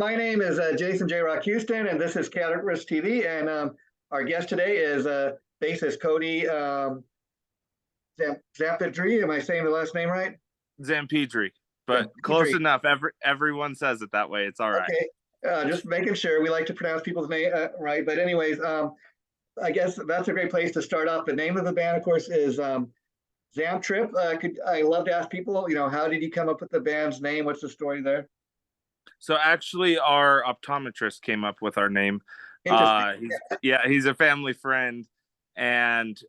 my name is Jason JROCK Houston, and this is Riff TV. And our guest today is bassist Cody Zamperdri. Am I saying the last name right? Zamperdri, but close enough. Everyone says it that way. It's all right. Okay, just making sure. We like to pronounce people's name right. But anyways, I guess that's a great place to start off. The name of the band, of course, is Zamptrip. I love to ask people, how did you come up with the band's name? What's the story there? So actually, our optometrist came up with our name. He's a family friend, and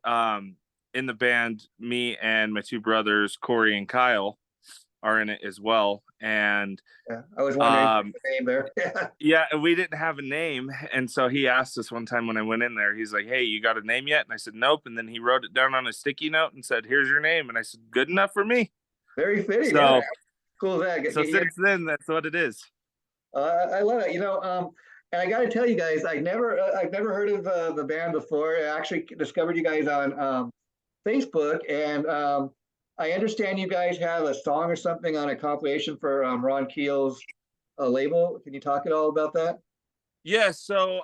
in the band, me and my two brothers, Corey and Kyle, are in it as well. And I was wondering the name there. Yeah, we didn't have a name, and so he asked us one time when I went in there. He's like, "Hey, you got a name yet?" And I said, "Nope." And then he wrote it down on a sticky note and said, "Here's your name." And I said, "Good enough for me." Very fitting. So, yeah. Cool as that. So since then, that's what it is. I love it. And I got to tell you guys, I've never heard of the band before. I actually discovered you guys on Facebook, and I understand you guys have a song or something on a compilation for Ron Keel's label. Can you talk at all about that? Yeah, so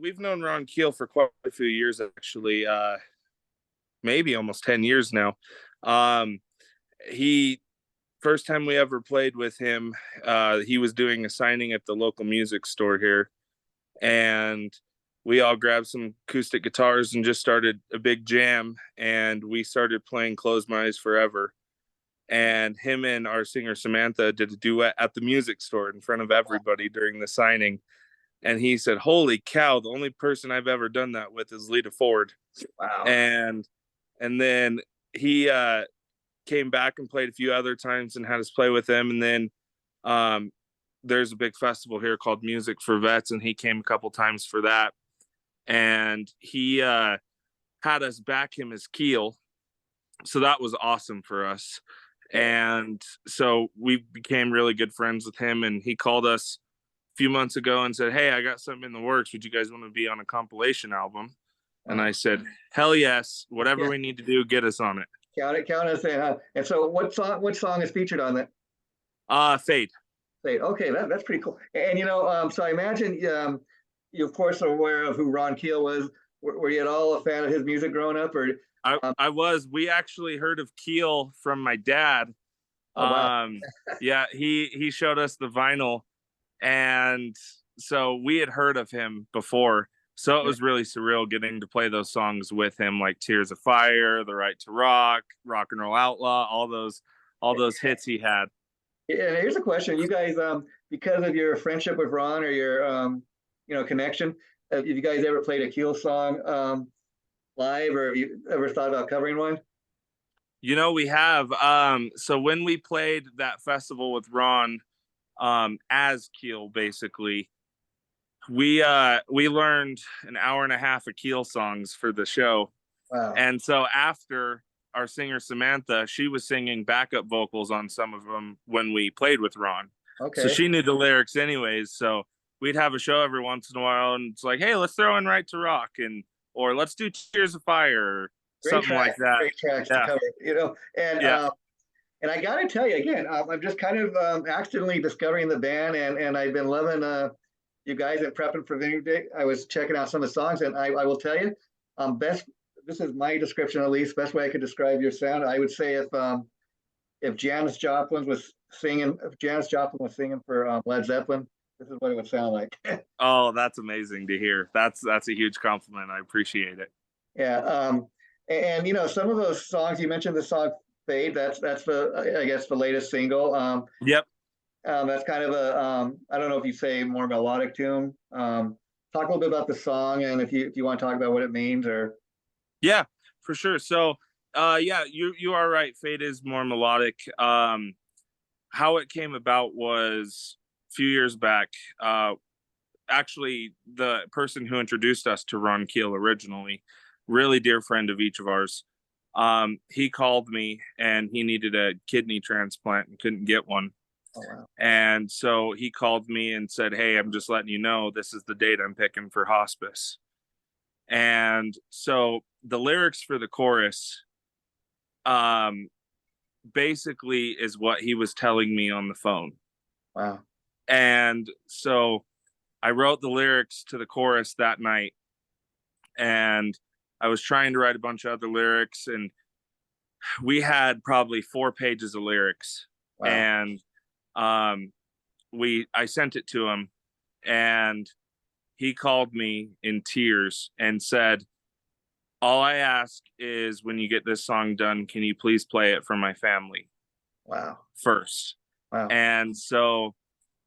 we've known Ron Keel for quite a few years, actually, maybe almost 10 years now. First time we ever played with him, he was doing a signing at the local music store here, and we all grabbed some acoustic guitars and just started a big jam, and we started playing Close My Eyes Forever. And him and our singer Samantha did a duet at the music store in front of everybody during the signing. And he said, "Holy cow, the only person I've ever done that with is Lita Ford." Wow. And then he came back and played a few other times and had us play with him. And then there's a big festival here called Music for Vets, and he came a couple times for that. And he had us back him as Keel. So that was awesome for us. And so we became really good friends with him, and he called us a few months ago and said, "Hey, I got something in the works. Would you guys want to be on a compilation album?" And I said, "Hell yes, whatever we need to do, get us on it." Count us in. And so what song is featured on that? Fade. Okay, that's pretty cool. And so I imagine you of course are aware of who Ron Keel was. Were you at all a fan of his music growing up, or? I was. We actually heard of Keel from my dad. Oh, wow. Yeah, he showed us the vinyl, and so we had heard of him before. So it was really surreal getting to play those songs with him, like Tears of Fire, The Right to Rock, Rock and Roll Outlaw, all those hits he had. Yeah, here's a question. You guys, because of your friendship with Ron or your connection, have you guys ever played a Keel song live, or have you ever thought about covering one? We have. So when we played that festival with Ron as Keel, basically, we learned an hour and a half of Keel songs for the show. Wow. And so after, our singer Samantha, she was singing backup vocals on some of them when we played with Ron. Okay. So she knew the lyrics anyways. So we'd have a show every once in a while, and it's like, "Hey, let's throw in Right to Rock," or "Let's do Tears of Fire," or something like that. Great tracks to cover, and I got to tell you again, I'm just kind of accidentally discovering the band, and I've been loving you guys and prepping for Vineyard Day. I was checking out some of the songs, and I will tell you, this is my description, at least, best way I could describe your sound. I would say if Janis Joplin was singing for Led Zeppelin, this is what it would sound like. Oh, that's amazing to hear. That's a huge compliment. I appreciate it. Yeah. And some of those songs you mentioned, the song "Fade," that's I guess the latest single. Yep. That's kind of I don't know if you say more melodic tune. Talk a little bit about the song, and if you want to talk about what it means, or. Yeah, for sure. So, you are right. Fade is more melodic. How it came about was a few years back. Actually, the person who introduced us to Ron Keel originally, really dear friend of each of ours, he called me and he needed a kidney transplant and couldn't get one. Oh, wow. And so he called me and said, "Hey, I'm just letting you know this is the date I'm picking for hospice." And so the lyrics for the chorus basically is what he was telling me on the phone. Wow. And so I wrote the lyrics to the chorus that night, and I was trying to write a bunch of other lyrics, and we had probably 4 pages of lyrics. Wow. And I sent it to him, and he called me in tears and said, all I ask is when you get this song done, can you please play it for my family? Wow. First. Wow. And so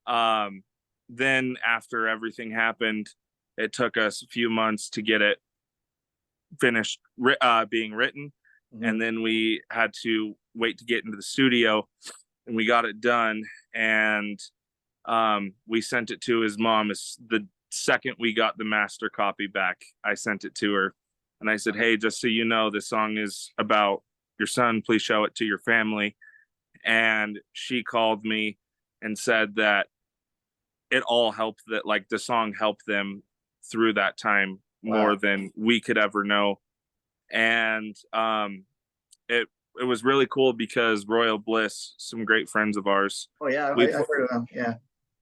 then after everything happened, it took us a few months to get it finished being written. Mm-hmm. And then we had to wait to get into the studio, and we got it done. And we sent it to his mom. The second we got the master copy back, I sent it to her. And I said, hey, just so you know, this song is about your son. Please show it to your family. And she called me and said that it all helped, that like the song helped them through that time more than we could ever know. And it was really cool because Royal Bliss, some great friends of ours. Oh yeah, I've heard of them. Yeah.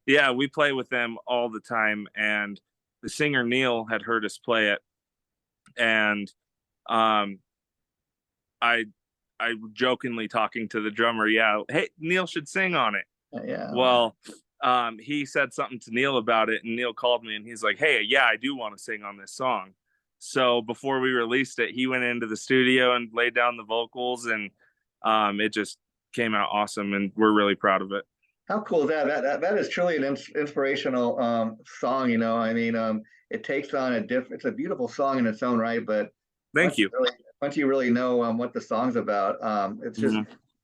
Yeah, we play with them all the time. And the singer Neil had heard us play it. And I jokingly talking to the drummer, yeah, hey, Neil should sing on it. Yeah. Well, he said something to Neil about it, and Neil called me and he's like, hey, yeah, I do want to sing on this song. So before we released it, he went into the studio and laid down the vocals, and it just came out awesome, and we're really proud of it. How cool is that? That is truly an inspirational song. You know, I mean, it takes on it's a beautiful song in its own right, but Thank you. Once you really know what the song's about, it's just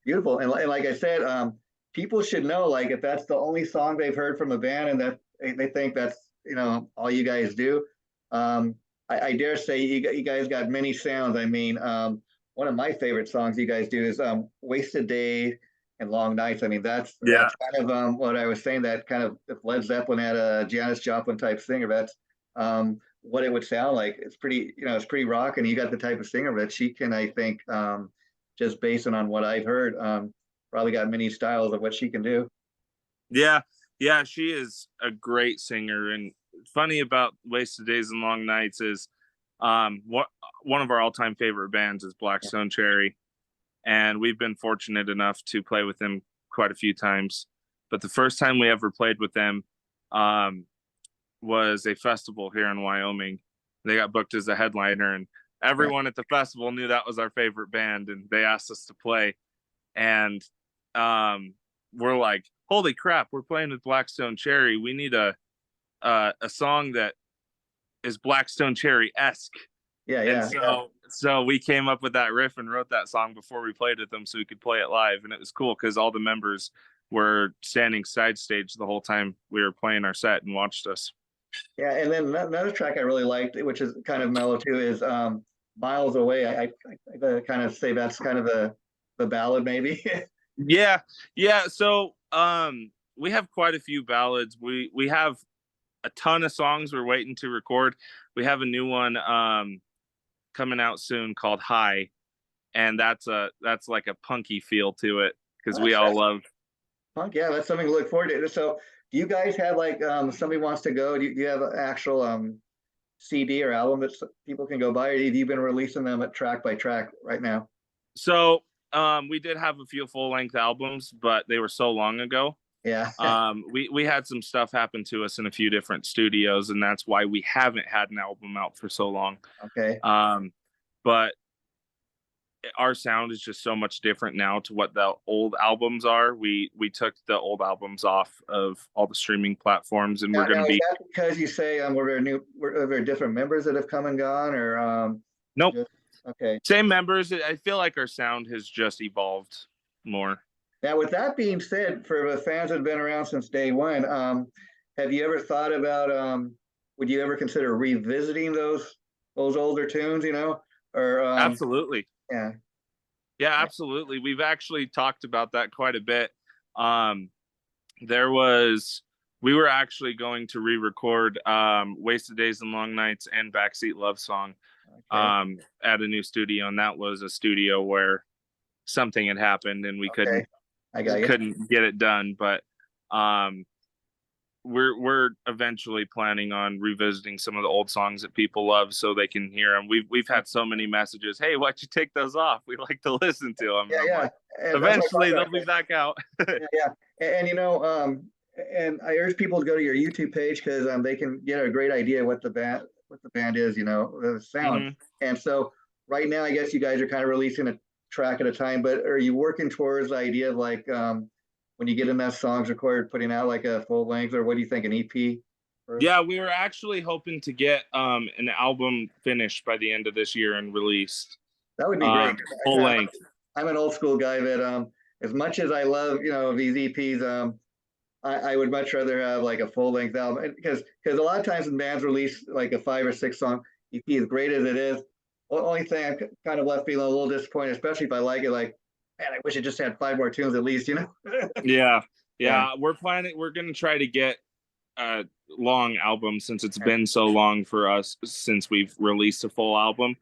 beautiful. And like I said, people should know, like, if that's the only song they've heard from a band and that they think that's, you know, all you guys do, I dare say you guys got many sounds. I mean, one of my favorite songs you guys do is Wasted Day and Long Nights. I mean, that's kind of what I was saying, that kind of, if Led Zeppelin had a Janis Joplin type singer, that's what it would sound like. It's pretty, you know, it's pretty rock, and you got the type of singer that she can, I think, just based on what I've heard, probably got many styles of what she can do. Yeah, she is a great singer. And funny about Wasted Days and Long Nights is one of our all-time favorite bands is Blackstone Cherry, and we've been fortunate enough to play with them quite a few times. But the first time we ever played with them was a festival here in Wyoming. They got booked as a headliner, and everyone at the festival knew that was our favorite band, and they asked us to play. And we're like, holy crap, we're playing with Blackstone Cherry. We need a song that is Blackstone Cherry-esque. Yeah. And so we came up with that riff and wrote that song before we played with them so we could play it live. And it was cool because all the members were standing side stage the whole time we were playing our set and watched us. Yeah, and then another track I really liked, which is kind of mellow too, is Miles Away. I kind of say that's kind of the ballad maybe. Yeah. So we have quite a few ballads. We have a ton of songs we're waiting to record. We have a new one coming out soon called High, and that's like a punky feel to it because we all love punk. Yeah, that's something to look forward to. So do you guys have, like, somebody wants to go, do you have an actual CD or album that people can go buy, or have you been releasing them at track by track right now? So we did have a few full-length albums, but they were so long ago. Yeah. We had some stuff happen to us in a few different studios, and that's why we haven't had an album out for so long. Okay. But our sound is just so much different now to what the old albums are. We took the old albums off of all the streaming platforms, and we're going to be. Is that because you say were there different members that have come and gone, or nope? Okay. Same members. I feel like our sound has just evolved more. Now, with that being said, for the fans that have been around since day one, have you ever thought about, would you ever consider revisiting those older tunes, you know? Or absolutely. Yeah, absolutely. We've actually talked about that quite a bit. We were actually going to re-record Wasted Days and Long Nights and Backseat Love Song at a new studio, and that was a studio where something had happened and we couldn't get it done. But we're eventually planning on revisiting some of the old songs that people love so they can hear them. We've had so many messages. Hey, why'd you take those off? We like to listen to them. Yeah, yeah. Like, And eventually they'll be back out. Yeah, yeah. And you know, and I urge people to go to your YouTube page because they can get a great idea what the band is, you know, the sound. Mm-hmm. And so right now, I guess you guys are kind of releasing a track at a time, but are you working towards the idea of like when you get enough songs recorded, putting out like a full length, or what do you think, an EP? Yeah, we were actually hoping to get an album finished by the end of this year and released. That would be great. Full length. I'm an old school guy that as much as I love, you know, these EPs, I would much rather have like a full length album because a lot of times when bands release like a 5 or 6 song EP, as great as it is, the only thing I'm kind of left feeling a little disappointed, especially if I like it, like, man, I wish it just had 5 more tunes at least, you know? Yeah. We're going to try to get a long album since it's been so long for us since we've released a full album.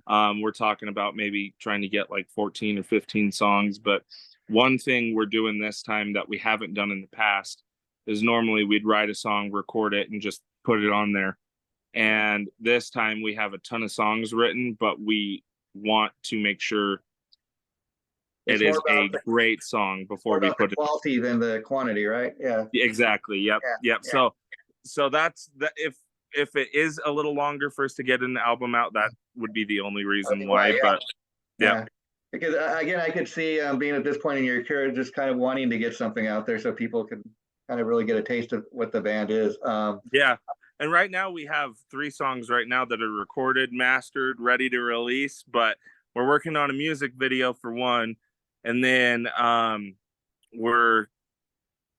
We're talking about maybe trying to get like 14 or 15 songs, but one thing we're doing this time that we haven't done in the past is normally we'd write a song, record it, and just put it on there. And this time we have a ton of songs written, but we want to make sure it is a great song before we put it. Quality than the quantity, right? Yeah. Exactly. Yep. Yep. Yeah. So that's that. If it is a little longer for us to get an album out, that would be the only reason why. Yeah. But yeah. Because again, I could see being at this point in your career, just kind of wanting to get something out there so people can kind of really get a taste of what the band is. Yeah. And right now we have 3 songs right now that are recorded, mastered, ready to release, but we're working on a music video for one. And then we're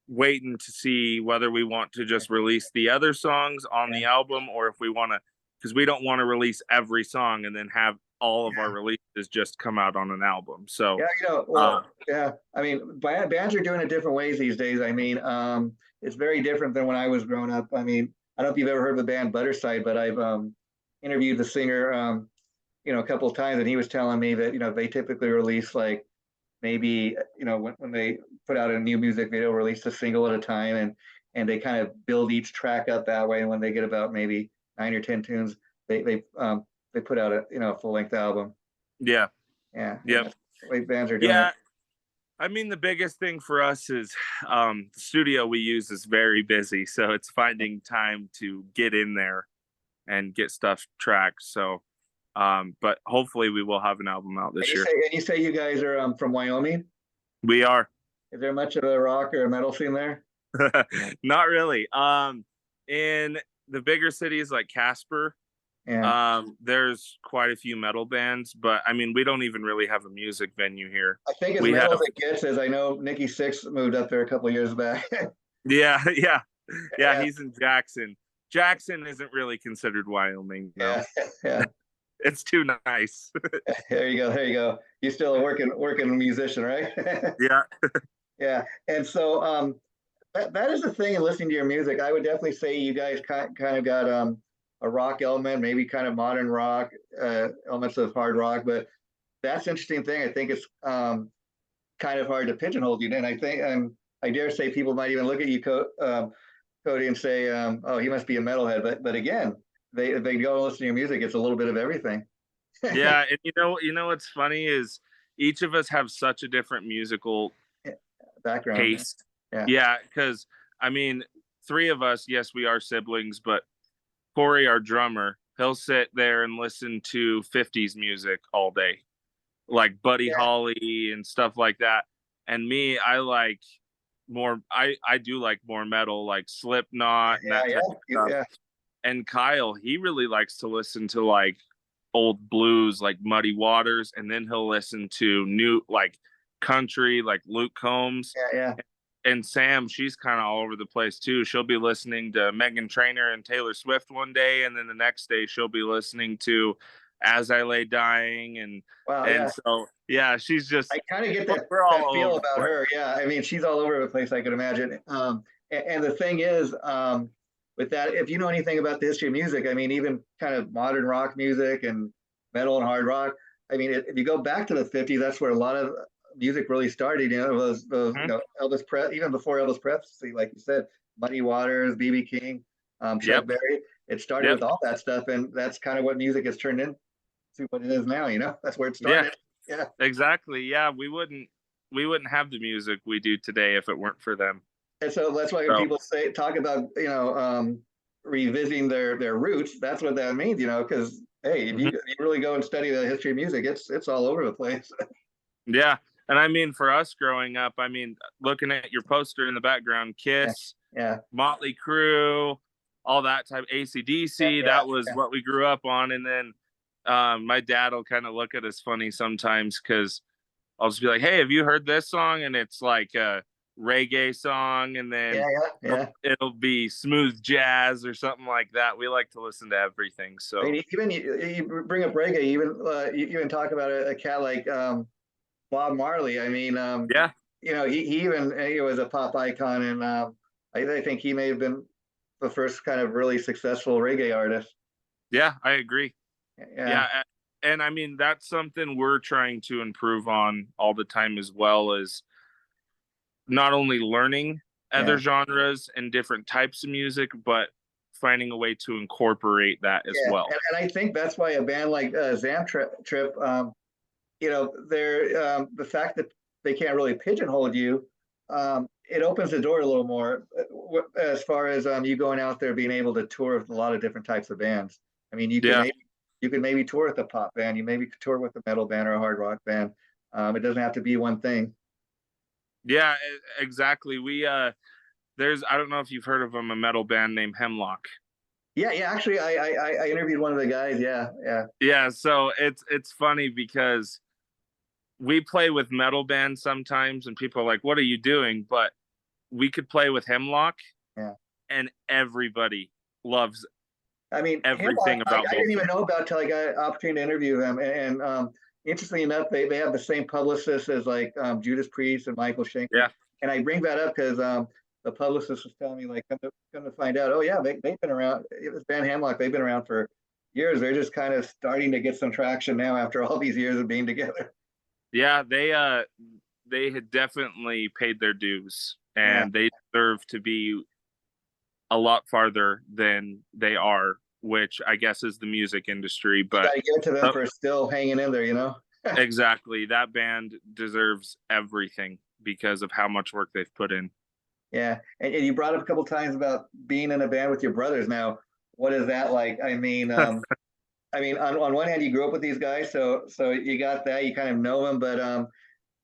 waiting to see whether we want to just release the other songs on the album or if we want to, because we don't want to release every song and then have all of our releases just come out on an album. So yeah, you know, well, I mean, bands are doing it different ways these days. I mean, it's very different than when I was growing up. I mean, I don't know if you've ever heard of the band Butterside, but I've interviewed the singer, you know, a couple of times, and he was telling me that, you know, they typically release like maybe, you know, when they put out a new music video, release a single at a time, and they kind of build each track up that way. And when they get about maybe 9 or 10 tunes, they put out a full length album. Yeah. Bands are doing it. I mean, the biggest thing for us is the studio we use is very busy, so it's finding time to get in there and get stuff tracked. So, but hopefully we will have an album out this year. And you say you guys are from Wyoming? We are. Is there much of a rock or a metal scene there? Not really. In the bigger cities like Casper, there's quite a few metal bands, but I mean, we don't even really have a music venue here. I think as metal as it gets, as I know Nikki Sixx moved up there a couple of years back. Yeah, he's in Jackson. Jackson isn't really considered Wyoming. No. Yeah. It's too nice. There you go. You're still a working musician, right? Yeah. Yeah. And so that is the thing in listening to your music. I would definitely say you guys kind of got a rock element, maybe kind of modern rock, elements of hard rock, but that's an interesting thing. I think it's kind of hard to pigeonhole you. And I think, and I dare say people might even look at you, Cody, and say, oh, he must be a metalhead. But again, if they go and listen to your music, it's a little bit of everything. Yeah. And you know, what's funny is each of us have such a different musical background taste. Yeah. Cause I mean, 3 of us, yes, we are siblings, but Corey, our drummer, he'll sit there and listen to 50s music all day, like Buddy Holly and stuff like that. And me, I like more, I do like more metal, like Slipknot and that type of stuff. Yeah. And Kyle, he really likes to listen to like old blues, like Muddy Waters, and then he'll listen to new, like country, like Luke Combs. Yeah. And Sam, she's kind of all over the place too. She'll be listening to Meghan Trainor and Taylor Swift one day, and then the next day she'll be listening to As I Lay Dying, and so she's just. I kind of get that feel about her. Yeah, I mean, she's all over the place. I could imagine. And the thing is, with that, if you know anything about the history of music, I mean, even kind of modern rock music and metal and hard rock. I mean, if you go back to the 50s, that's where a lot of music really started. You know, those you know, Elvis Presley, even before Elvis Presley, like you said, Muddy Waters, B.B. King, Chuck Yep. Berry. It started Yep. with all that stuff, and that's kind of what music has turned into what it is now. You know, that's where it Yeah. started. Yeah. Exactly. Yeah. We wouldn't have the music we do today if it weren't for them. And so that's why when So people talk about, revisiting their roots, that's what that means, you know, because hey, if mhm. you really go and study the history of music, it's all over the place. Yeah. And I mean, for us growing up, I mean, looking at your poster in the background, Yeah, Kiss, yeah, Motley Crue, all that type, yeah, AC/DC, yeah, that was what we grew up on. And then my dad will kind of look at us funny sometimes because I'll just be like, "Hey, have you heard this song?" And it's like a reggae song, and yeah, then yeah, yeah. it'll be smooth jazz or something like that. We like to listen to everything. I So mean, even you bring up reggae, you even talk about a cat like Bob Marley. I mean, yeah, he even he was a pop icon, and I think he may have been the first kind of really successful reggae artist. yeah, I agree. Yeah, Yeah, and I mean that's something we're trying to improve on all the time as well as not only learning other yeah. genres and different types of music, but finding a way to incorporate that as Yeah, well. and I think that's why a band like Zamptrip, they're the fact that they can't really pigeonhole you, it opens the door a little more as far as you going out there being able to tour with a lot of different types of bands. I mean, Yeah, you could maybe tour with a pop band, you maybe could tour with a metal band or a hard rock band. It doesn't have to be one thing. yeah, exactly. We there's I don't know if you've heard of them, a metal band named Hemlock. Yeah, yeah. Actually, I interviewed one of the guys. Yeah, yeah, Yeah, so it's funny because we play with metal bands sometimes and people are like, "What are you doing?" But we could play with Hemlock yeah. and everybody loves I mean, Hemlock, everything I about both didn't of even them. know about till I got an opportunity to interview them. And interestingly enough, they have the same publicist as like Judas Priest and Michael Schenker. Yeah. And I bring that up because the publicist was telling me, like, come to find out, oh, yeah, they've been around. This band Hemlock, they've been around for years. They're just kind of starting to get some traction now after all these years of being together. Yeah, they had definitely paid their dues Yeah. and they deserve to be a lot farther than they are, which I guess is the music industry, You but got to give it to them for still hanging in there, you know? exactly. That band deserves everything because of how much work they've put in. Yeah, and you brought up a couple times about being in a band with your brothers. Now, what is that like? I mean, on one hand, you grew up with these guys, so you got that, you kind of know them. But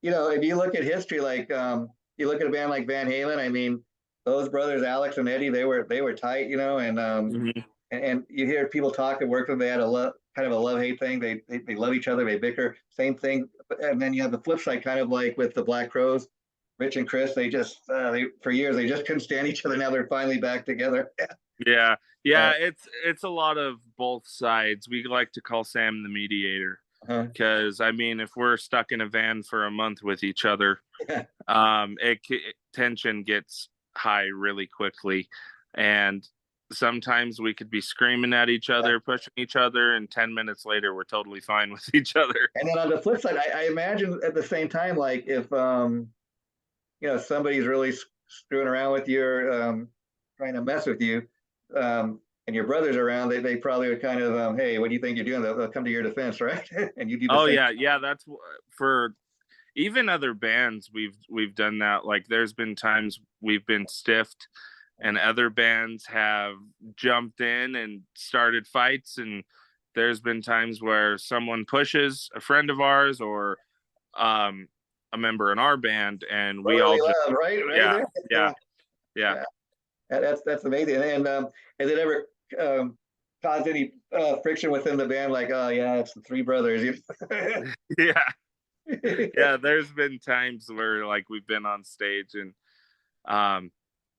if you look at history, like you look at a band like Van Halen. I mean, those brothers, Alex and Eddie, they were tight, Mhm. and you hear people talk that worked with them. They had kind of a love hate thing. They love each other. They bicker. Same thing. And then you have the flip side, kind of like with the Black Crowes. Rich and Chris, they just for years they just couldn't stand each other. Now they're finally back together. Yeah. Yeah. Yeah, it's a lot of both sides. We like to call Sam the mediator Uh-huh. because I mean, if we're stuck in a van for a month with each other, Yeah. tension gets high really quickly, and sometimes we could be screaming at each Yeah. other, pushing each other, and 10 minutes later we're totally fine with each other. And then on the flip side, I imagine at the same time, like if somebody's really screwing around with you or trying to mess with you, and your brother's around, they probably would kind of, hey, what do you think you're doing? They'll come to your defense, right? And you do the Oh same. yeah, yeah. That's for even other bands. We've done that. Like there's been times we've been stiffed, and other bands have jumped in and started fights. And there's been times where someone pushes a friend of ours or um, a member in our band, and we all Brotherly just love, right? Right yeah, there. yeah, Yeah. yeah. Yeah. That's amazing. And has it ever caused any friction within the band? Like, oh yeah, it's the three brothers. Yeah, yeah. There's been times where like we've been on stage and um,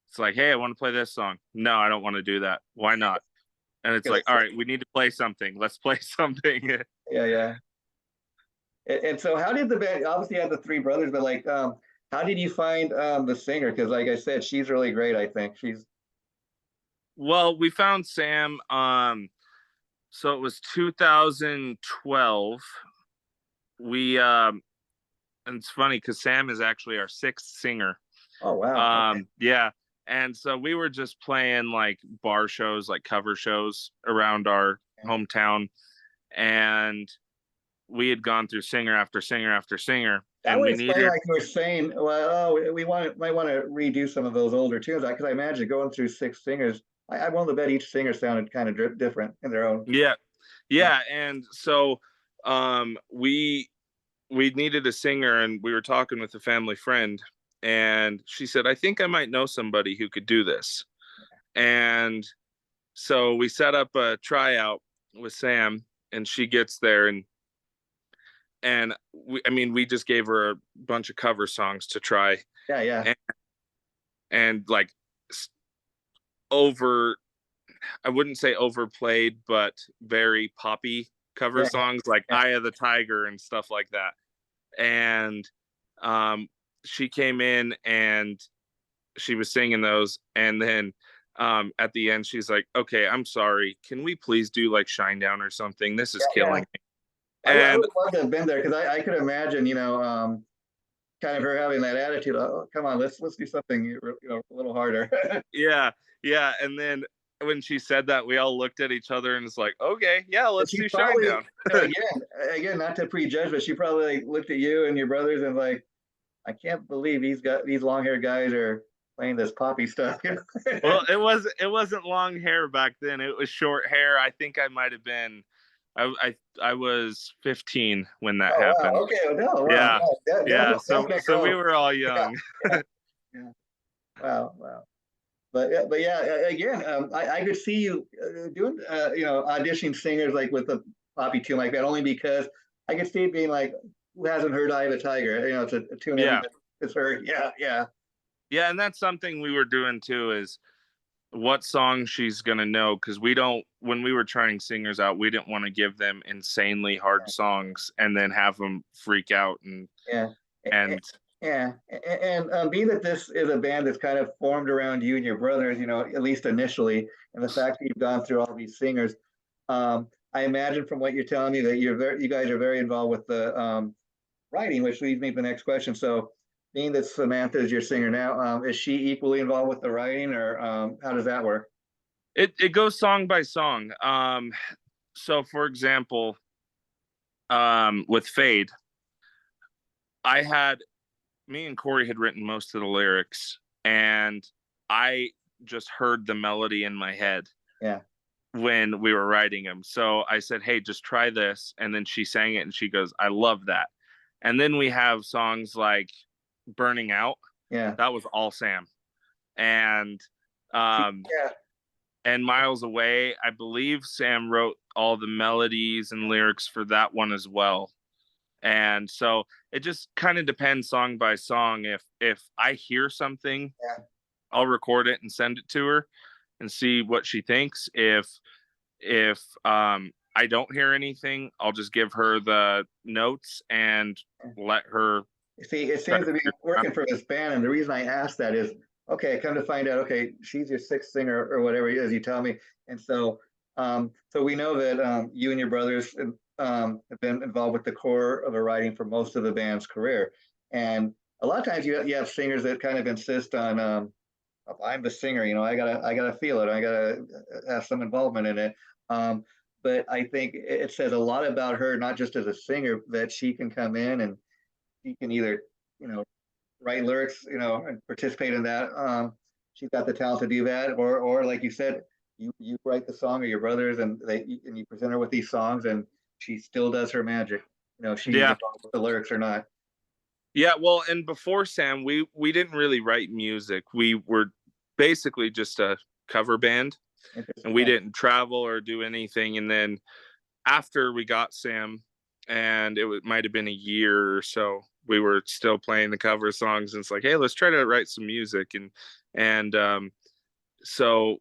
it's like, hey, I want to play this song. No, I don't want to do that. Why not? And it's like, all right, we need to play something. Let's play something. Yeah, yeah. And so, how did the band? Obviously, you had the three brothers, but like, how did you find the singer? Because, like I said, she's really great. I think she's. Well, we found Sam. So it was 2012. We and it's funny because Sam is actually our sixth singer. Oh wow. Okay. Yeah. And so we were just playing like bar shows, like cover shows around our hometown. And we had gone through singer after singer after singer. That And would we explain, needed, like you were saying, well, oh, might want to redo some of those older tunes. Because I imagine going through six singers, I'm willing to bet each singer sounded kind of different in their own. yeah. Yeah. Yeah. And so we needed a singer, and we were talking with a family friend, and she said, I think I might know somebody who could do this. And so we set up a tryout with Sam, and she gets there, and I mean, we just gave her a bunch of cover songs to try. Yeah. Yeah. And like over, I wouldn't say overplayed, but very poppy cover Yeah. songs like Yeah. Eye of the Tiger and stuff like that. And she came in and she was singing those, and then at the end she's like, okay, I'm sorry, can we please do like Shinedown or something? This is Yeah. killing me. I And would love to have been there because I could imagine, kind of her having that attitude. Oh, come on, let's do something, a little harder. yeah, yeah. And then when she said that, we all looked at each other and it's like, okay, yeah, And let's she do probably, Shinedown. again, not to prejudge, but she probably like, looked at you and your brothers and like, I can't believe these long haired guys are playing this poppy stuff. Well, it wasn't long hair back then. It was short hair. I think I might have been I was 15 when that Oh wow, happened. okay, no, wow, Yeah. no, Yeah. definite So we growth. were all Yeah, young. yeah, wow, wow. But yeah, again, I could see you doing, auditioning singers like with a poppy tune like that, only because I could see it being like, who hasn't heard "Eye of the Tiger"? It's a tune Yeah. everybody has heard. Yeah, yeah, Yeah, and that's something we were doing too, is what song she's gonna know, because we don't, when we were trying singers out, we didn't want to give them insanely hard songs and then have them freak out yeah. and Yeah, and being that this is a band that's kind of formed around you and your brothers, at least initially, and the fact that you've gone through all these singers, I imagine from what you're telling me that you guys are very involved with the writing, which leads me to the next question. So, being that Samantha is your singer now, is she equally involved with the writing, or how does that work? it goes song by song. So for example, with Fade, I had me and Corey had written most of the lyrics, and I just heard the melody in my head. Yeah. When we were writing them. So I said, hey, just try this. And then she sang it and she goes, I love that. And then we have songs like Burning Out. Yeah. That was all Sam. And Yeah. and Miles Away, I believe Sam wrote all the melodies and lyrics for that one as well. And so it just kind of depends song by song. If I hear something, Yeah. I'll record it and send it to her and see what she thinks. If I don't hear anything, I'll just give her the notes and let her. See, it seems to be working for this band, and the reason I asked that is, okay, come to find out, okay, she's your sixth singer or whatever it is you tell me, and so we know that you and your brothers have been involved with the core of the writing for most of the band's career, and a lot of times you have singers that kind of insist on, I'm the singer, I gotta feel it, I gotta have some involvement in it. But I think it says a lot about her, not just as a singer, that she can come in and she can either, write lyrics, and participate in that. She's got the talent to do that, or like you said, you write the song, or your brothers, and you present her with these songs, and she still does her magic. She's Yeah, involved with the lyrics or not. yeah. Well, and before Sam, we didn't really write music. We were basically just a cover band, and we Yeah. didn't travel or do anything. And then after we got Sam, and might have been a year or so, we were still playing the cover songs, and it's like, hey, let's try to write some music. And so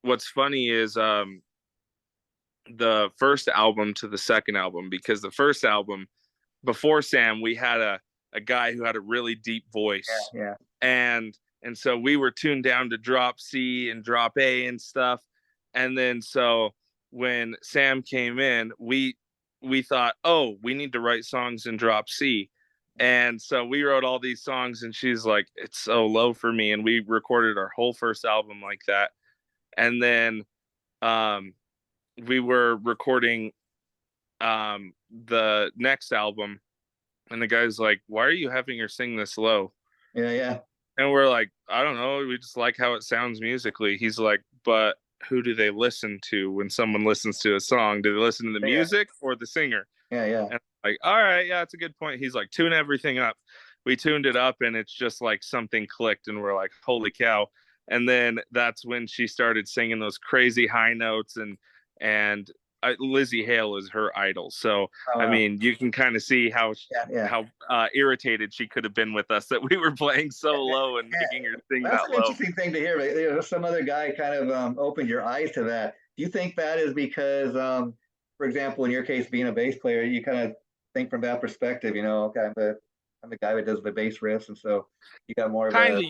what's funny is the first album to the second album, because the first album before Sam, we had a guy who had a really deep voice. Yeah. And so we were tuned down to drop C and drop A and stuff. And then so when Sam came in, we thought, oh, we need to write songs in drop C. And so we wrote all these songs, and she's like, it's so low for me. And we recorded our whole first album like that. And then um, we were recording the next album, and the guy's like, why are you having her sing this low? Yeah, yeah. And we're like, I don't know. We just like how it sounds musically. He's like, but who do they listen to when someone listens to a song? Do they listen to the Yeah, music or the singer? yeah, yeah. And I'm like, all right, yeah, that's a good point. He's like, tune everything up. We tuned it up, and it's just like something clicked, and we're like, holy cow. And then that's when she started singing those crazy high notes, and Lizzie Hale is her idol. So Oh, I wow. mean, you can kind of see how Yeah, yeah. irritated she could have been with us that we were playing so low and making her sing That's that an low. interesting thing to hear. Right? You know, some other guy kind of opened your eyes to that. Do you think that is because, for example, in your case, being a bass player, you kind of think from that perspective? You know, okay, I'm the guy that does the bass riffs, and so you got more of Kind a of,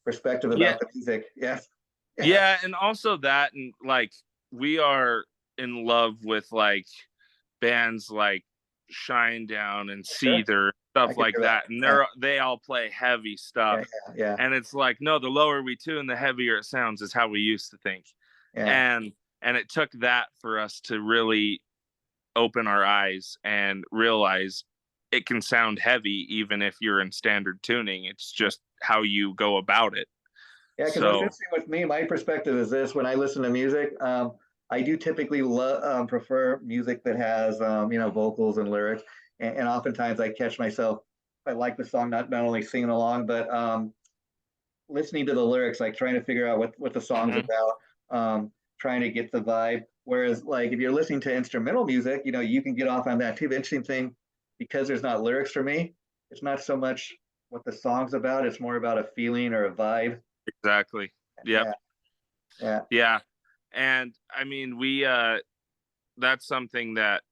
perspective yeah, about the music. Yes. Yeah. yeah, and also that, and like we are in love with like bands like Shinedown and Sure. Seether, I stuff can like hear that. that, and Yeah. they all play heavy Yeah. stuff, Yeah. and it's like, no, the lower we tune, the heavier it sounds, is how we used to think. Yeah. And it took that for us to really open our eyes and realize it can sound heavy even if you're in standard tuning. It's just how you go about it. Yeah, because what's So interesting with me, my perspective is this: when I listen to music, I do typically prefer music that has you know, vocals and lyrics, and oftentimes I catch myself, I like the song, not only singing along, but listening to the lyrics, like trying to figure out what the song's mhm, about, trying to get the vibe. Whereas, like, if you're listening to instrumental music, you know, you can get off on that too. The interesting thing, because there's not lyrics for me, it's not so much what the song's about; it's more about a feeling or a vibe. exactly. Yep. Yeah, yeah, Yeah. And I mean, we that's something that,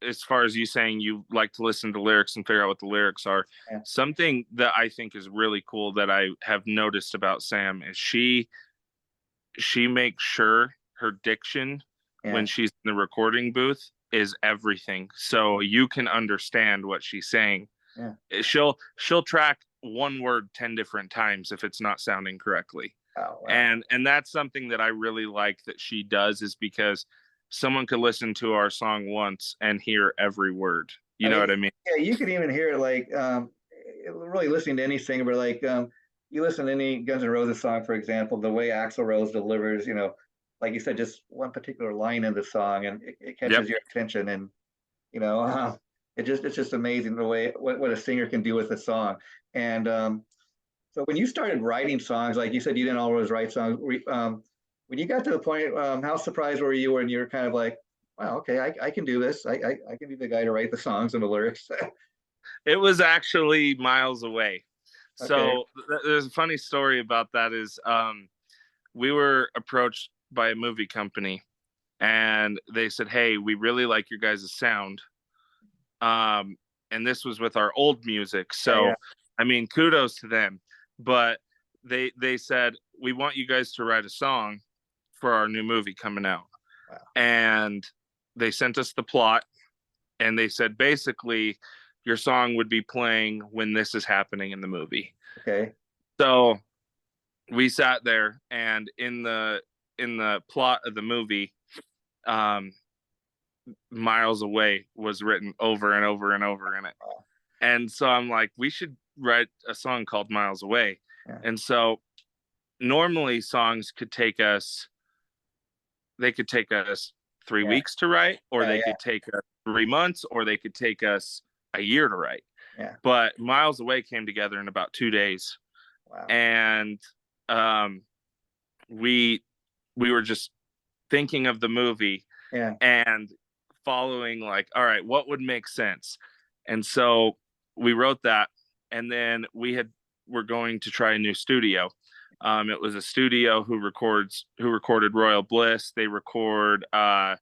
as far as you saying you like to listen to lyrics and figure out what the lyrics are, yeah, something that I think is really cool that I have noticed about Sam is she makes sure her diction yeah, when she's in the recording booth is everything, so you can understand what she's saying. yeah. She'll track one word 10 different times if it's not sounding correctly. Oh, wow. And that's something that I really like that she does, is because someone could listen to our song once and hear every word. You I know mean, what I mean? yeah, you could even hear it like really listening to any singer, but like you listen to any Guns N' Roses song, for example, the way Axl Rose delivers, you know, like you said, just one particular line in the song, and it Yep. catches your attention, and you know, it's just amazing the way what a singer can do with a song. And so when you started writing songs, like you said, you didn't always write songs. When you got to the point, how surprised were you when you were kind of like, wow, okay, I can do this. I can be the guy to write the songs and the lyrics. It was actually miles away. Okay, So there's a funny story about that is we were approached by a movie company, and they said, "Hey, we really like your guys' sound." Um, and this was with our old music. yeah, yeah, So, I mean, kudos to them. But they said, "We want you guys to write a song for our new movie coming out." wow, And they sent us the plot, and they said, basically, your song would be playing when this is happening in the movie. okay, So we sat there, and in the plot of the movie, um, "Miles Away" was written over and over and over in it. wow, And so I'm like, we should write a song called "Miles Away." yeah, And so normally songs they could take us three yeah, weeks to write, or yeah, they yeah, could take us 3 months, or they could take us a year to write. yeah, But "Miles Away" came together in about 2 days. wow, And um, we we were just thinking of the movie yeah, and following, like, all right, what would make sense? And so we wrote that, and then we're going to try a new studio. It was a studio who recorded Royal Bliss. They record Air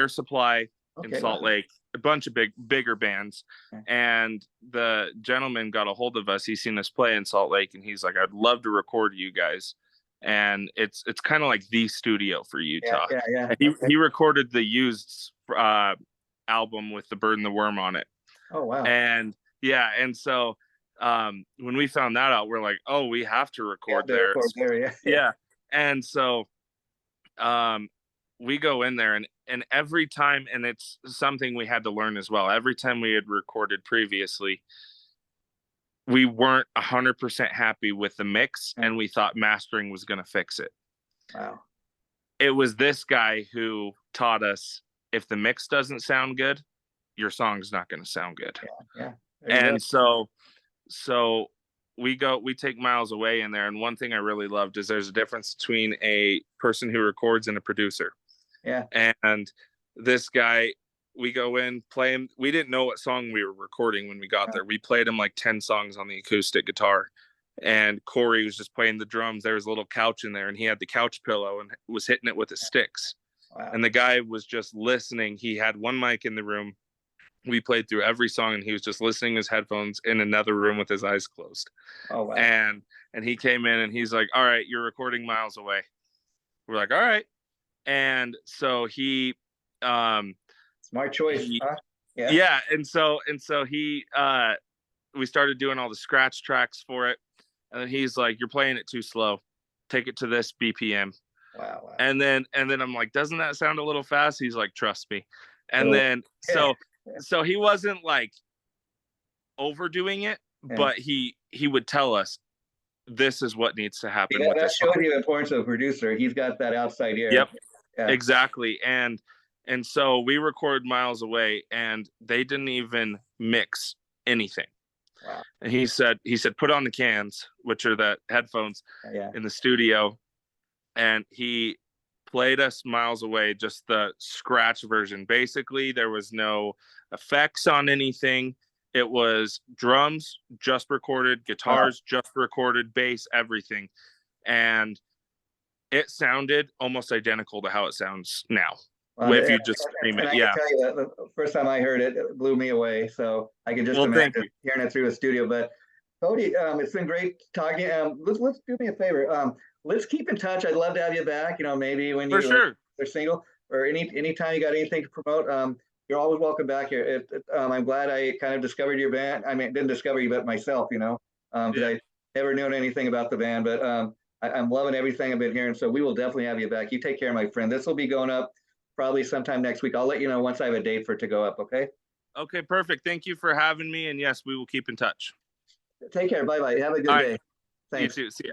Supply in okay, wow, Salt Lake, a bunch of bigger bands. yeah, And the gentleman got a hold of us. He's seen us play in Salt Lake, and he's like, "I'd love to record you guys." And it's kind of like the studio for yeah, Utah. yeah, yeah, And okay, he recorded the Used album with the Bird and the Worm on it. Oh, wow. And yeah, and so when we found that out, we're like, oh, we have to record Yeah, there. Yeah. And so we go in there, and every time, and it's something we had to learn as well, every time we had recorded previously, we weren't 100% happy with the mix, and we thought mastering was going to fix it. Wow. It was this guy who taught us, if the mix doesn't sound good, your song's not going to sound good. Yeah. And so we take miles away in there. And one thing I really loved is there's a difference between a person who records and a producer. Yeah. And this guy, we go in, play him. We didn't know what song we were recording when we got there. We played him like 10 songs on the acoustic guitar. And Corey was just playing the drums. There was a little couch in there, and he had the couch pillow and was hitting it with his sticks. Wow. And the guy was just listening. He had one mic in the room. We played through every song, and he was just listening to his headphones in another room with his eyes closed. Oh, wow. And he came in, and he's like, all right, you're recording miles away. We're like, all right. And so he smart choice. Huh? Yeah. And so he we started doing all the scratch tracks for it. And then he's like, you're playing it too slow. Take it to this BPM. Wow. And then I'm like, doesn't that sound a little fast? He's like, trust me. And then so he wasn't like overdoing it, but he would tell us, this is what needs to happen. Yeah, that shows you the importance of a producer. He's got that outside ear. Yep. Yeah. Exactly. And so we recorded miles away, and they didn't even mix anything. Wow. And he said, put on the cans, which are the headphones in the studio. And he played us miles away, just the scratch version. Basically, there was no effects on anything. It was drums just recorded, guitars just recorded, bass, everything. And it sounded almost identical to how it sounds now. If you just stream it. I can tell you that the first time I heard it, it blew me away. So I can just imagine hearing it through a studio. But Cody, it's been great talking. Let's do me a favor. Let's keep in touch. I'd love to have you back. Maybe when you're single, or anytime you got anything to promote. You're always welcome back here. I'm glad I kind of discovered your band. I mean, didn't discover you, but myself. Because I never knew anything about the band. But I'm loving everything I've been hearing. So we will definitely have you back. You take care, my friend. This will be going up probably sometime next week. I'll let you know once I have a date for it to go up. Okay. Okay, perfect. Thank you for having me. And yes, we will keep in touch. Take care. Bye-bye. Have a good day. Thanks. You too. See ya.